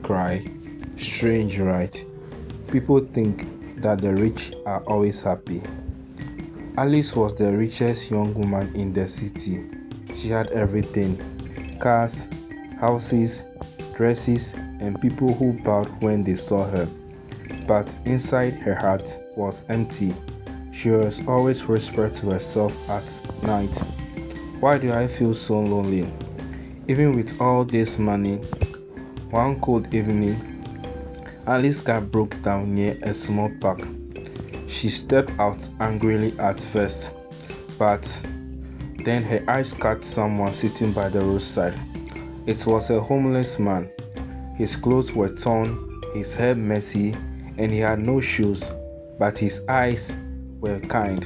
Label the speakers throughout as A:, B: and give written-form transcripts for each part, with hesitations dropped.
A: cry. Strange, right? People think that the rich are always happy. Alice was the richest young woman in the city. She had everything: cars, houses, dresses, and people who bowed when they saw her. But inside her heart was empty. She was always whispering to herself at night, "Why do I feel so lonely?" Even with all this money, one cold evening, Alice's car broke down near a small park. She stepped out angrily at first, but then her eyes caught someone sitting by the roadside. It was a homeless man. His clothes were torn, his hair messy, and he had no shoes, but his eyes were kind.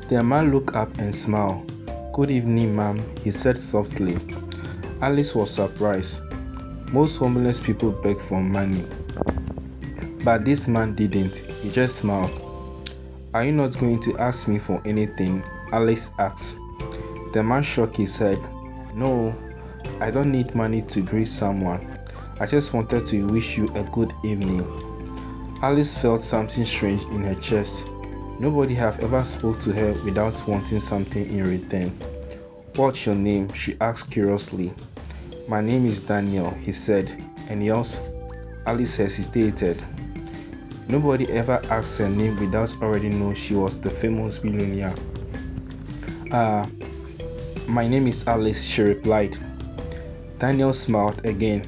A: The man looked up and smiled. "Good evening, ma'am," he said softly. Alice was surprised. Most homeless people beg for money, but this man didn't. He just smiled. "Are you not going to ask me for anything?" Alice asked. The man shook his head. "No, I don't need money to greet someone. I just wanted to wish you a good evening." Alice felt something strange in her chest. Nobody had ever spoke to her without wanting something in return. "What's your name?" she asked curiously. "My name is Daniel," he said. "And yours?" Alice hesitated. Nobody ever asked her name without already knowing she was the famous billionaire. My name is Alice," she replied. Daniel smiled again.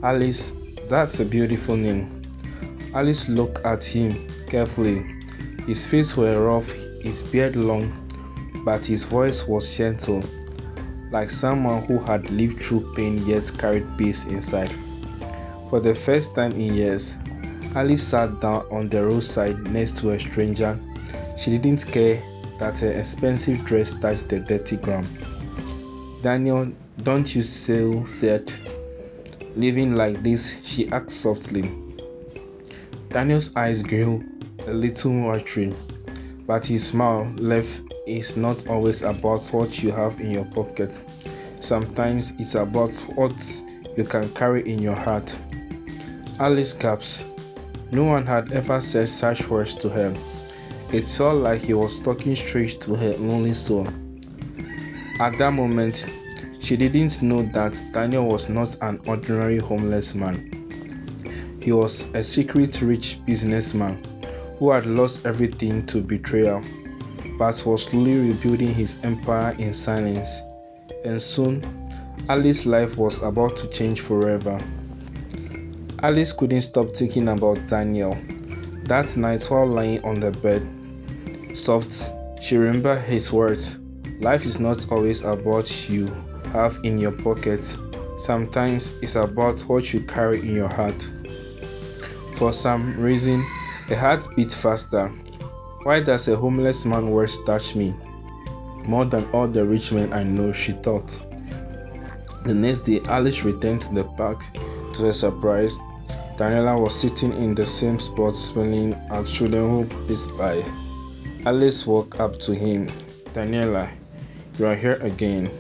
A: "Alice, that's a beautiful name." Alice looked at him carefully. His face was rough, his beard long, but his voice was gentle, like someone who had lived through pain yet carried peace inside. For the first time in years, Alice sat down on the roadside next to a stranger. She didn't care that her expensive dress touched the dirty ground. "Daniel, don't you so sad living like this?" she asked softly. Daniel's eyes grew a little watery, but his smile left. "It's not always about what you have in your pocket. Sometimes it's about what you can carry in your heart." Alice gasped. No one had ever said such words to her. It felt like he was talking straight to her lonely soul. At that moment, she didn't know that Daniel was not an ordinary homeless man. He was a secret rich businessman who had lost everything to betrayal, but was slowly rebuilding his empire in silence. And soon, Alice's life was about to change forever. Alice couldn't stop thinking about Daniel. That night, while lying on the bed, soft, she remembered his words. "Life is not always about what you have in your pocket. Sometimes it's about what you carry in your heart." For some reason, her heart beat faster. "Why does a homeless man's words touch me more than all the rich men I know?" she thought. The next day, Alice returned to the park. To her surprise, Daniela was sitting in the same spot smiling at children who passed by. Alice walked up to him. "Daniela, you are here again."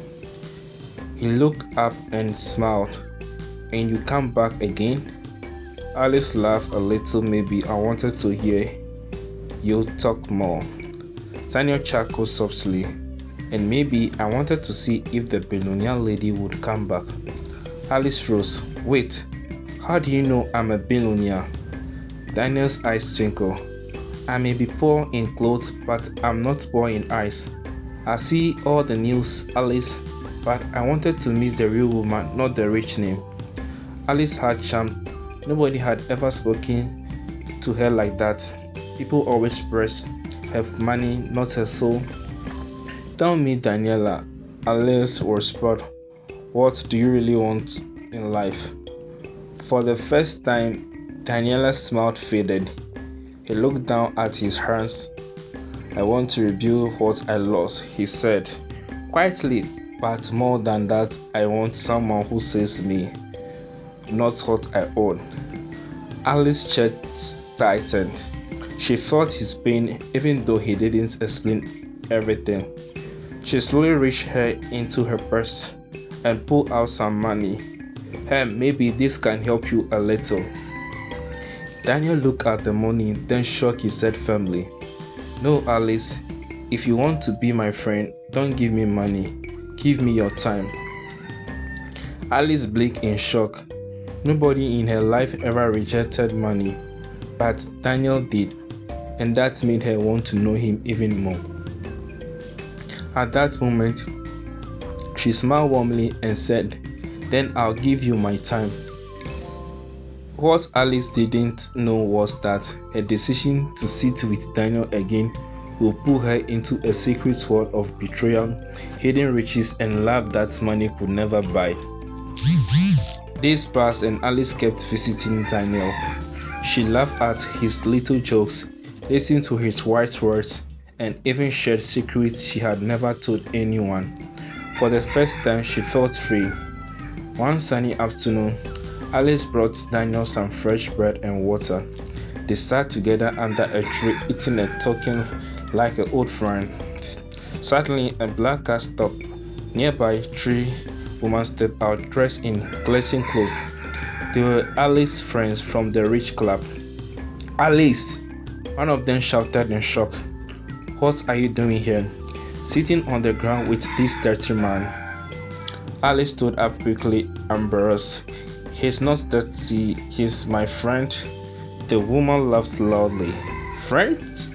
A: He looked up and smiled. "And you come back again?" Alice laughed a little. "Maybe I wanted to hear you talk more." Daniel chuckled softly. "And maybe I wanted to see if the billionaire lady would come back." Alice rose. "Wait, how do you know I'm a billionaire?" Daniel's eyes twinkled. "I may be poor in clothes, but I'm not poor in eyes. I see all the news, Alice, but I wanted to meet the real woman, not the rich name." Alice had charm. Nobody had ever spoken to her like that. People always pressed her money, not her soul. "Tell me, Daniela," Alice whispered, "what do you really want in life?" For the first time, Daniela's smile faded. He looked down at his hands. "I want to rebuild what I lost," he said, quietly. "But more than that, I want someone who sees me, not what I own." Alice's chest tightened. She felt his pain even though he didn't explain everything. She slowly reached into her purse and pulled out some money. Maybe this can help you a little. Daniel looked at the money, then shook his head firmly. No, Alice, if you want to be my friend, don't give me money. Give me your time. Alice blinked in shock. Nobody in her life ever rejected money, but Daniel did, and that made her want to know him even more. At that moment, she smiled warmly and said, "Then I'll give you my time." What Alice didn't know was that her decision to sit with Daniel again will pull her into a secret world of betrayal, hidden riches, and love that money could never buy. Days passed and Alice kept visiting Daniel. She laughed at his little jokes, listened to his wise words, and even shared secrets she had never told anyone. For the first time, she felt free. One sunny afternoon, Alice brought Daniel some fresh bread and water. They sat together under a tree, eating and talking like an old friend. Suddenly, a black cat stopped. Nearby, three women stepped out dressed in glittering clothes. They were Alice's friends from the rich club. "Alice!" one of them shouted in shock. "What are you doing here, sitting on the ground with this dirty man?" Alice stood up quickly, embarrassed. "He's not dirty, he's my friend." The woman laughed loudly. "Friends?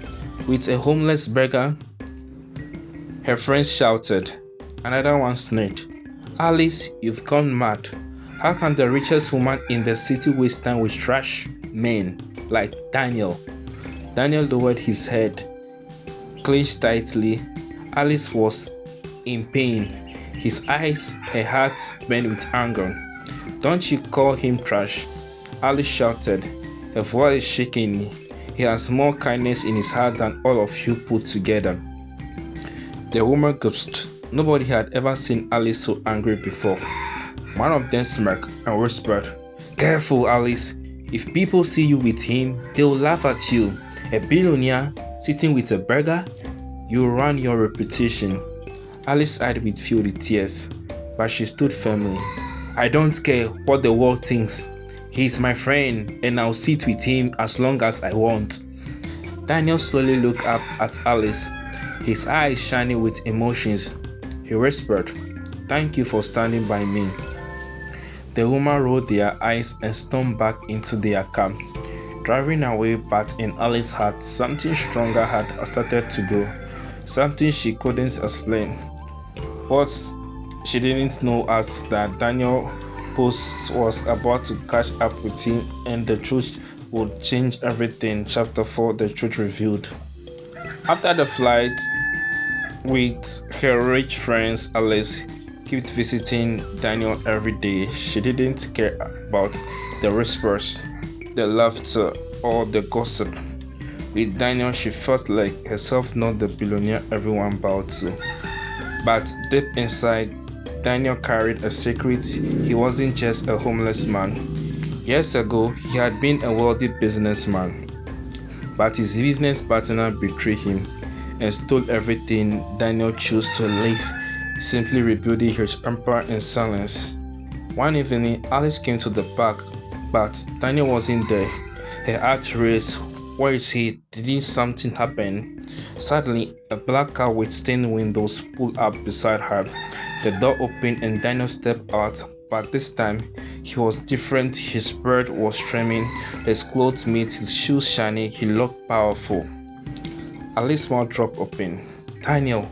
A: With a homeless beggar?" Her friends shouted. Another one sneered. "Alice, you've gone mad. How can the richest woman in the city waste time with trash men like Daniel?" Daniel lowered his head, clenched tightly. Alice was in pain. His eyes, her heart burned with anger. "Don't you call him trash?" Alice shouted, her voice shaking. "He has more kindness in his heart than all of you put together." The woman gasped. Nobody had ever seen Alice so angry before. One of them smirked and whispered, "Careful, Alice. If people see you with him, they will laugh at you. A billionaire sitting with a beggar? You will ruin your reputation." Alice's eyes would fill with tears, but she stood firmly. "I don't care what the world thinks. He is my friend, and I'll sit with him as long as I want." Daniel slowly looked up at Alice, his eyes shining with emotions. He whispered, "Thank you for standing by me." The woman rolled their eyes and stormed back into their cab, driving away, but in Alice's heart, something stronger had started to grow, something she couldn't explain. What she didn't know was that Daniel Post was about to catch up with him, and the truth would change everything. Chapter 4: The Truth Revealed. After the flight, with her rich friends, Alice kept visiting Daniel every day. She didn't care about the whispers, the laughter, or the gossip. With Daniel, she felt like herself, not the billionaire everyone bowed to. But deep inside, Daniel carried a secret. He wasn't just a homeless man. Years ago, he had been a wealthy businessman, but his business partner betrayed him and stole everything. Daniel chose to live, simply rebuilding his empire in silence. One evening, Alice came to the park, but Daniel wasn't there. Her heart raced. Where is he? Didn't something happen? Suddenly, a black car with stained windows pulled up beside her. The door opened and Daniel stepped out, but this time he was different. His beard was streaming, his clothes made his shoes shiny. He looked powerful. Alice's mouth dropped open. "Daniel,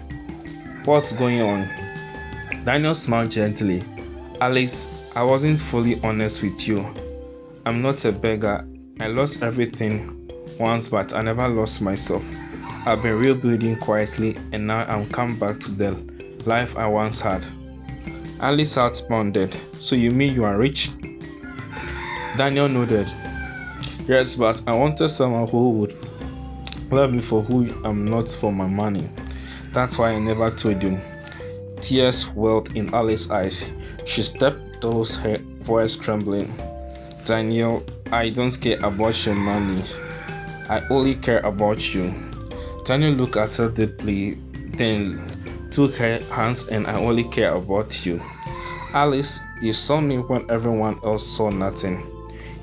A: what's going on?" Daniel smiled gently. "Alice, I wasn't fully honest with you. I'm not a beggar. I lost everything once, but I never lost myself. I've been rebuilding quietly, and now I'm come back to the life I once had." Alice's heart pounded. "So you mean you are rich?" Daniel nodded. "Yes, but I wanted someone who would love me for who I'm, not for my money. That's why I never told you." Tears welled in Alice's eyes. She stepped towards her, voice trembling. "Daniel, I don't care about your money. I only care about you." Daniel looked at her deeply, then took her hands. "And I only care about you." Alice, you saw me when everyone else saw nothing.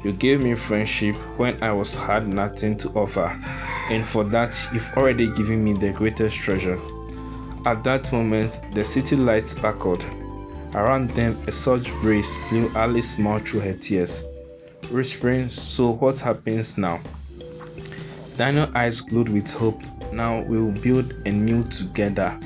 A: You gave me friendship when I had nothing to offer, and for that, you've already given me the greatest treasure. At that moment, the city lights sparkled. Around them, a soft breeze blew. Alice smiled through her tears, whispering, "So what happens now?" Daniel's eyes glowed with hope. "Now we will build a new together."